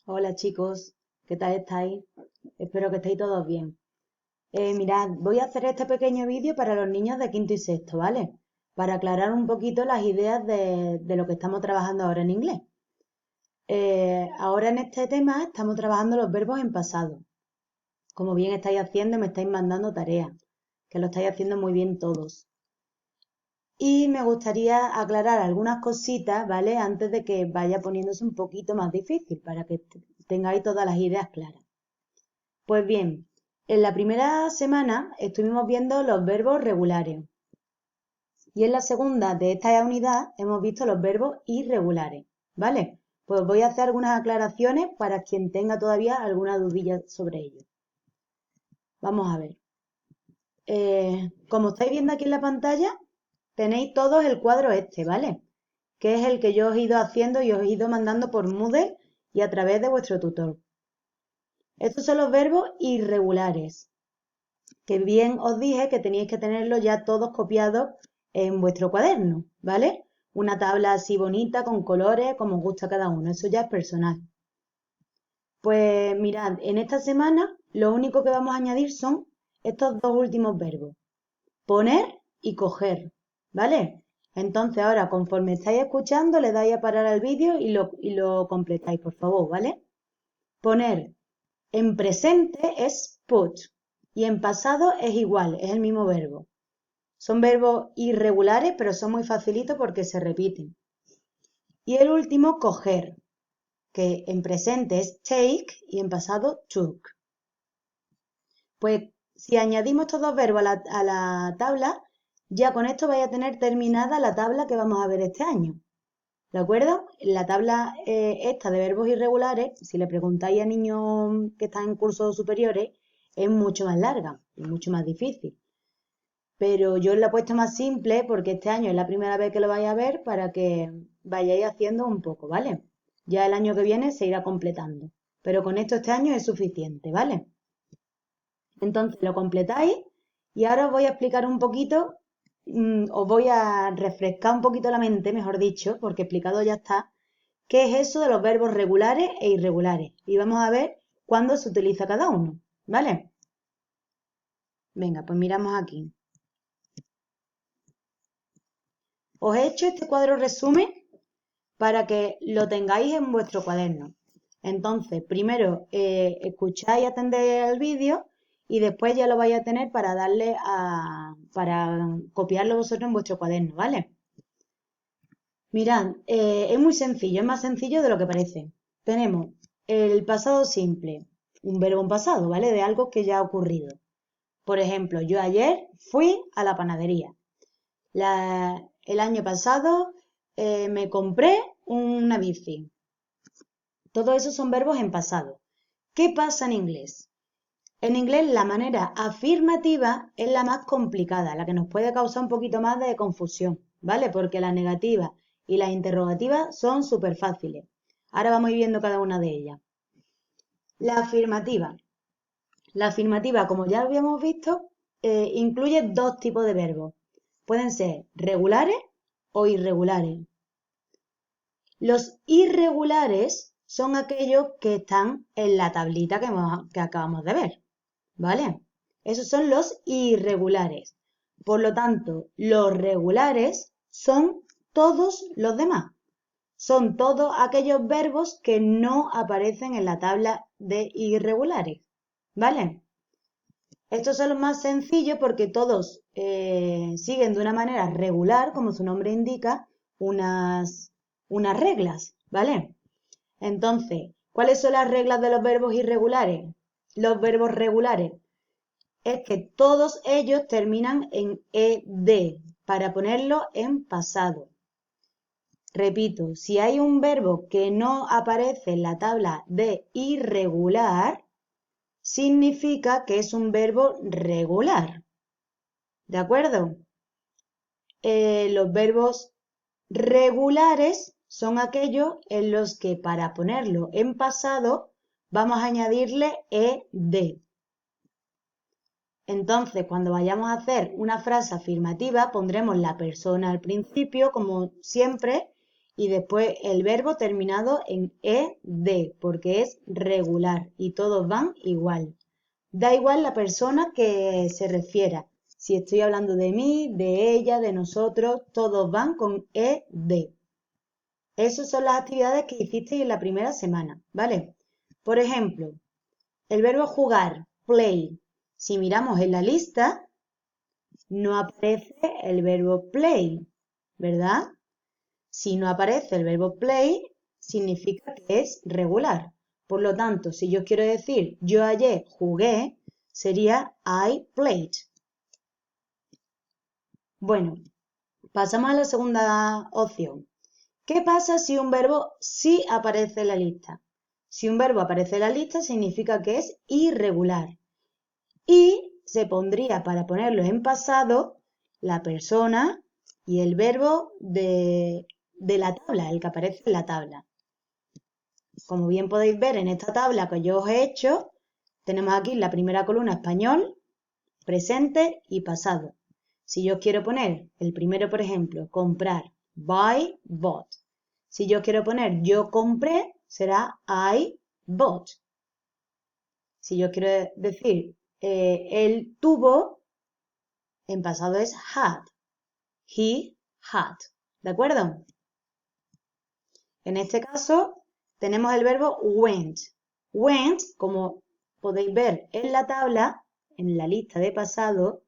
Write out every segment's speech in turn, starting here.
Hola chicos, ¿qué tal estáis? Espero que estéis todos bien. Mirad, voy a hacer este pequeño vídeo para los niños de quinto y sexto, ¿vale? Para aclarar un poquito las ideas de lo que estamos trabajando ahora en inglés. Ahora en este tema estamos trabajando los verbos en pasado. Como bien estáis haciendo, me estáis mandando tareas, que lo estáis haciendo muy bien todos. Y me gustaría aclarar algunas cositas, ¿vale? Antes de que vaya poniéndose un poquito más difícil, para que tengáis todas las ideas claras. Pues bien, en la primera semana estuvimos viendo los verbos regulares y en la segunda de esta unidad hemos visto los verbos irregulares, ¿vale? Pues voy a hacer algunas aclaraciones para quien tenga todavía alguna dudilla sobre ello. Vamos a ver. Como estáis viendo aquí en la pantalla, tenéis todos el cuadro este, ¿vale? Que es el que yo os he ido haciendo y os he ido mandando por Moodle y a través de vuestro tutor. Estos son los verbos irregulares, que bien os dije que teníais que tenerlos ya todos copiados en vuestro cuaderno, ¿vale? Una tabla así bonita, con colores, como os gusta a cada uno, eso ya es personal. Pues mirad, en esta semana lo único que vamos a añadir son estos dos últimos verbos, poner y coger, ¿vale? Entonces ahora, conforme estáis escuchando, le dais a parar al vídeo y lo completáis, por favor, ¿vale? Poner en presente es put y en pasado es igual, es el mismo verbo. Son verbos irregulares, pero son muy facilitos porque se repiten. Y el último, coger, que en presente es take y en pasado took. Pues si añadimos estos dos verbos a la tabla, ya con esto vais a tener terminada la tabla que vamos a ver este año. ¿De acuerdo? La tabla esta de verbos irregulares, si le preguntáis a niños que están en cursos superiores, es mucho más larga y mucho más difícil. Pero yo la he puesto más simple porque este año es la primera vez que lo vais a ver para que vayáis haciendo un poco, ¿vale? Ya el año que viene se irá completando. Pero con esto este año es suficiente, ¿vale? Entonces lo completáis y ahora os voy a explicar un poquito, os voy a refrescar un poquito la mente, mejor dicho, porque explicado ya está, qué es eso de los verbos regulares e irregulares. Y vamos a ver cuándo se utiliza cada uno, ¿vale? Venga, pues miramos aquí. Os he hecho este cuadro resumen para que lo tengáis en vuestro cuaderno. Entonces, primero escucháis y atendéis el vídeo y después ya lo vais a tener para para copiarlo vosotros en vuestro cuaderno, ¿vale? Mirad, es muy sencillo, es más sencillo de lo que parece. Tenemos el pasado simple, un verbo en pasado, ¿vale? De algo que ya ha ocurrido. Por ejemplo, yo ayer fui a la panadería. El año pasado me compré una bici. Todo eso son verbos en pasado. ¿Qué pasa en inglés? En inglés la manera afirmativa es la más complicada, la que nos puede causar un poquito más de confusión, ¿vale? Porque las negativas y las interrogativas son súper fáciles. Ahora vamos a ir viendo cada una de ellas. La afirmativa. La afirmativa, como ya habíamos visto, incluye dos tipos de verbos. Pueden ser regulares o irregulares. Los irregulares son aquellos que están en la tablita que acabamos de ver, ¿vale? Esos son los irregulares. Por lo tanto, los regulares son todos los demás. Son todos aquellos verbos que no aparecen en la tabla de irregulares, ¿vale? Estos son los más sencillos porque todos siguen de una manera regular, como su nombre indica, unas reglas, ¿vale? Entonces, ¿cuáles son las reglas de los verbos irregulares? Los verbos regulares es que todos ellos terminan en ed para ponerlo en pasado. Repito, si hay un verbo que no aparece en la tabla de irregular, significa que es un verbo regular. ¿De acuerdo? Los verbos regulares son aquellos en los que para ponerlo en pasado vamos a añadirle ed. Entonces, cuando vayamos a hacer una frase afirmativa, pondremos la persona al principio, como siempre, y después el verbo terminado en ed, porque es regular y todos van igual. Da igual la persona que se refiera. Si estoy hablando de mí, de ella, de nosotros, todos van con ed. Esas son las actividades que hicisteis en la primera semana, ¿vale? Por ejemplo, el verbo jugar, play. Si miramos en la lista, no aparece el verbo play, ¿verdad? Si no aparece el verbo play, significa que es regular. Por lo tanto, si yo quiero decir yo ayer jugué, sería I played. Bueno, pasamos a la segunda opción. ¿Qué pasa si un verbo sí aparece en la lista? Si un verbo aparece en la lista, significa que es irregular. Y se pondría, para ponerlo en pasado, la persona y el verbo de la tabla, el que aparece en la tabla. Como bien podéis ver en esta tabla que yo os he hecho, tenemos aquí en la primera columna español, presente y pasado. Si yo quiero poner el primero, por ejemplo, comprar, buy, bought. Si yo quiero poner yo compré, será I bought. Si yo quiero decir él tuvo, en pasado es had. He had. ¿De acuerdo? En este caso tenemos el verbo went. Went, como podéis ver en la tabla, en la lista de pasado,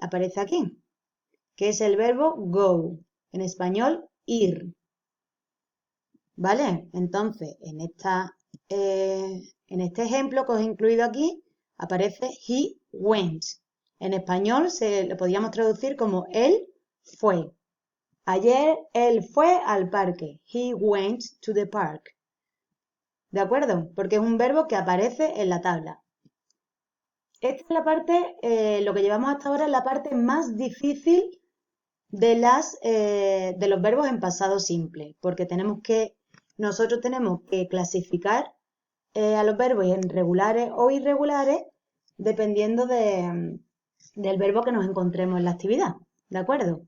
aparece aquí, que es el verbo go. En español, ir. ¿Vale? Entonces, en este ejemplo que os he incluido aquí, aparece he went. En español lo podríamos traducir como él fue. Ayer él fue al parque. He went to the park. ¿De acuerdo? Porque es un verbo que aparece en la tabla. Esta es la parte, lo que llevamos hasta ahora es la parte más difícil de los verbos en pasado simple, porque nosotros tenemos que clasificar a los verbos en regulares o irregulares dependiendo del verbo que nos encontremos en la actividad. ¿De acuerdo?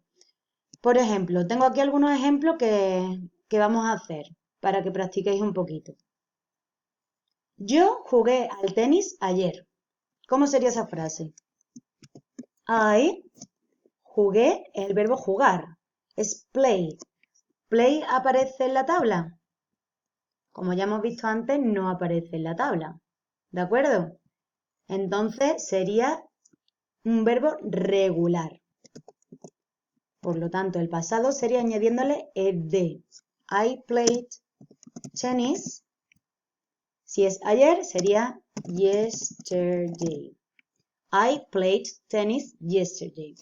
Por ejemplo, tengo aquí algunos ejemplos que vamos a hacer para que practiquéis un poquito. Yo jugué al tenis ayer. ¿Cómo sería esa frase? I jugué, el verbo jugar. Es play. ¿Play aparece en la tabla? Como ya hemos visto antes, no aparece en la tabla. ¿De acuerdo? Entonces sería un verbo regular. Por lo tanto, el pasado sería añadiéndole ed. I played tennis. Si es ayer, sería yesterday. I played tennis yesterday.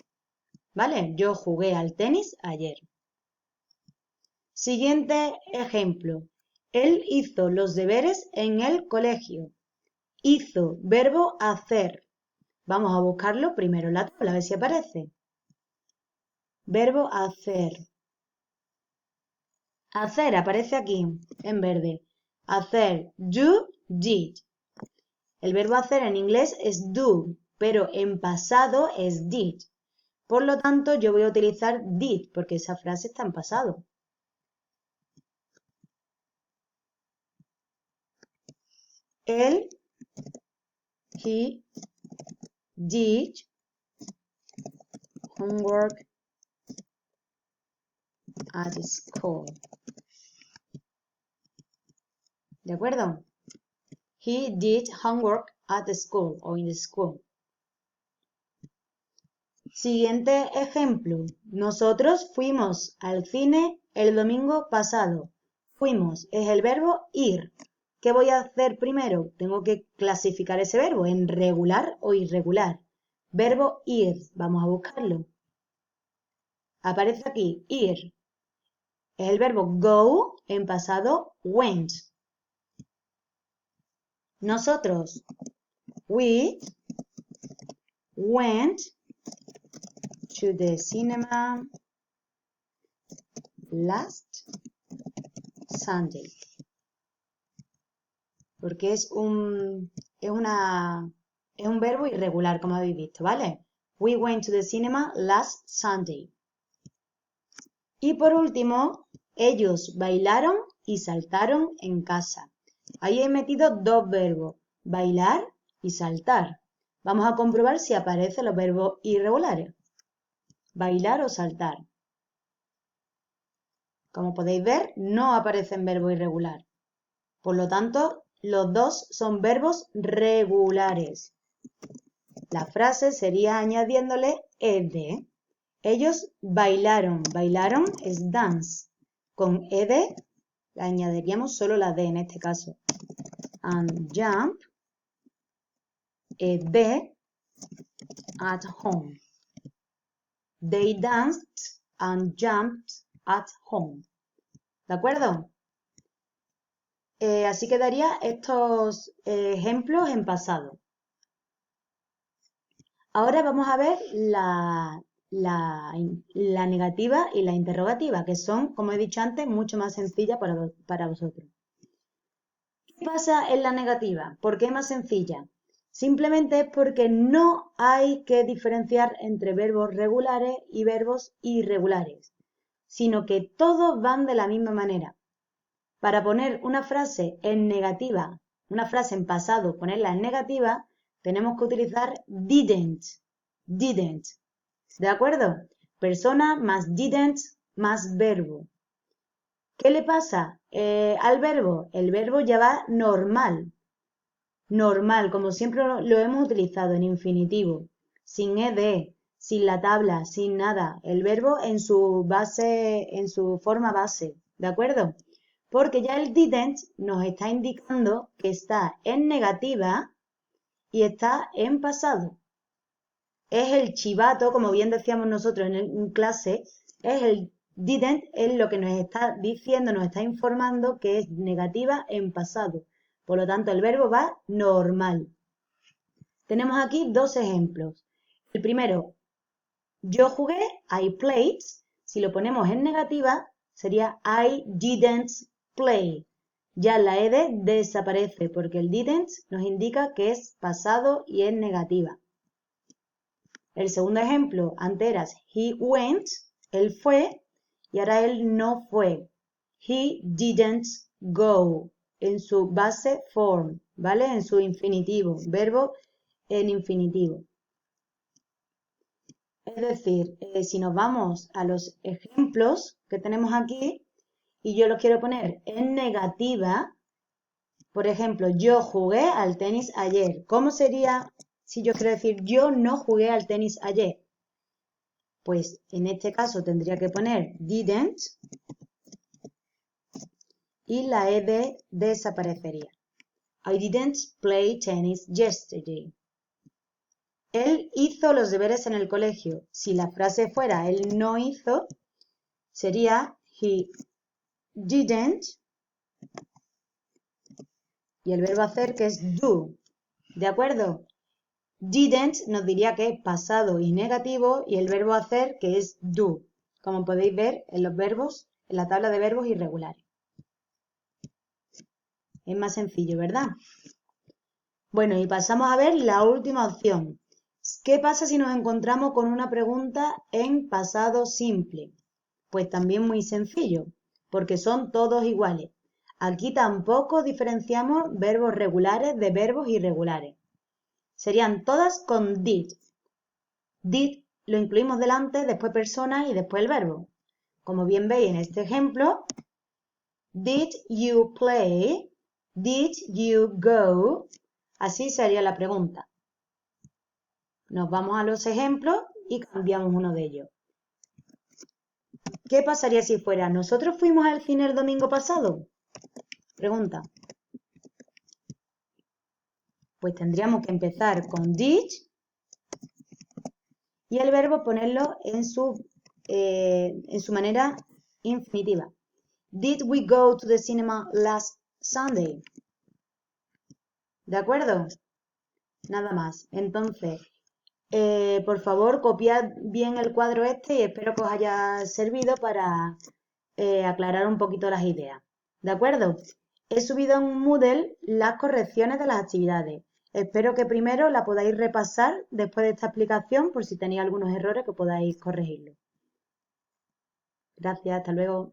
¿Vale? Yo jugué al tenis ayer. Siguiente ejemplo. Él hizo los deberes en el colegio. Hizo, verbo hacer. Vamos a buscarlo primero en la tabla, a ver si aparece. Verbo hacer. Hacer aparece aquí, en verde. Hacer, do, did. El verbo hacer en inglés es do, pero en pasado es did. Por lo tanto, yo voy a utilizar did, porque esa frase está en pasado. Él, he, did, homework at school. ¿De acuerdo? He did homework at the school o in the school. Siguiente ejemplo. Nosotros fuimos al cine el domingo pasado. Fuimos es el verbo ir. ¿Qué voy a hacer primero? Tengo que clasificar ese verbo en regular o irregular. Verbo ir. Vamos a buscarlo. Aparece aquí, ir. Es el verbo go, en pasado, went. Nosotros, we went to the cinema last Sunday. Porque es un verbo irregular, como habéis visto, ¿vale? We went to the cinema last Sunday. Y por último, Ellos bailaron y saltaron en casa. Ahí he metido dos verbos, bailar y saltar. Vamos a comprobar si aparecen los verbos irregulares. Bailar o saltar. Como podéis ver, no aparecen verbos irregulares. Por lo tanto, los dos son verbos regulares. La frase sería añadiéndole ed. Ellos bailaron. Bailaron es dance. Con ed le añadiríamos solo la d en este caso. And jump, ed, at home. They danced and jumped at home. ¿De acuerdo? Así quedaría estos ejemplos en pasado. Ahora vamos a ver la negativa y la interrogativa, que son, como he dicho antes, mucho más sencillas para vosotros. ¿Qué pasa en la negativa? ¿Por qué es más sencilla? Simplemente es porque no hay que diferenciar entre verbos regulares y verbos irregulares, sino que todos van de la misma manera. Para poner una frase en negativa, una frase en pasado, ponerla en negativa, tenemos que utilizar didn't. Didn't. ¿De acuerdo? Persona más didn't más verbo. ¿Qué le pasa al verbo? El verbo ya va normal. Normal, como siempre lo hemos utilizado en infinitivo. Sin ed, sin la tabla, sin nada. El verbo en su base, en su forma base. ¿De acuerdo? Porque ya el didn't nos está indicando que está en negativa y está en pasado. Es el chivato, como bien decíamos nosotros en clase, es el didn't, es lo que nos está diciendo, nos está informando que es negativa en pasado. Por lo tanto, el verbo va normal. Tenemos aquí dos ejemplos. El primero, yo jugué, I played. Si lo ponemos en negativa, sería I didn't play. Ya la ed desaparece porque el didn't nos indica que es pasado y es negativa. El segundo ejemplo, antes era he went, él fue, y ahora él no fue. He didn't go, en su base form, ¿vale? En su infinitivo, verbo en infinitivo. Es decir, si nos vamos a los ejemplos que tenemos aquí, y yo los quiero poner en negativa, por ejemplo, yo jugué al tenis ayer. ¿Cómo sería si yo quiero decir yo no jugué al tenis ayer? Pues en este caso tendría que poner didn't y la ed desaparecería. I didn't play tennis yesterday. Él hizo los deberes en el colegio. Si la frase fuera él no hizo, sería he didn't y el verbo hacer que es do. ¿De acuerdo? Didn't nos diría que es pasado y negativo y el verbo hacer que es do, como podéis ver en los verbos, en la tabla de verbos irregulares. Es más sencillo, ¿verdad? Bueno, y pasamos a ver la última opción. ¿Qué pasa si nos encontramos con una pregunta en pasado simple? Pues también muy sencillo, porque son todos iguales. Aquí tampoco diferenciamos verbos regulares de verbos irregulares. Serían todas con did. Did lo incluimos delante, después persona y después el verbo. Como bien veis en este ejemplo, did you play? Did you go? Así sería la pregunta. Nos vamos a los ejemplos y cambiamos uno de ellos. ¿Qué pasaría si fuera nosotros fuimos al cine el domingo pasado? Pregunta. Pues tendríamos que empezar con did y el verbo ponerlo en su manera infinitiva. Did we go to the cinema last Sunday? ¿De acuerdo? Nada más. Entonces, por favor, copiad bien el cuadro este y espero que os haya servido para aclarar un poquito las ideas. ¿De acuerdo? He subido en Moodle las correcciones de las actividades. Espero que primero la podáis repasar después de esta explicación por si tenéis algunos errores que podáis corregirlo. Gracias, hasta luego.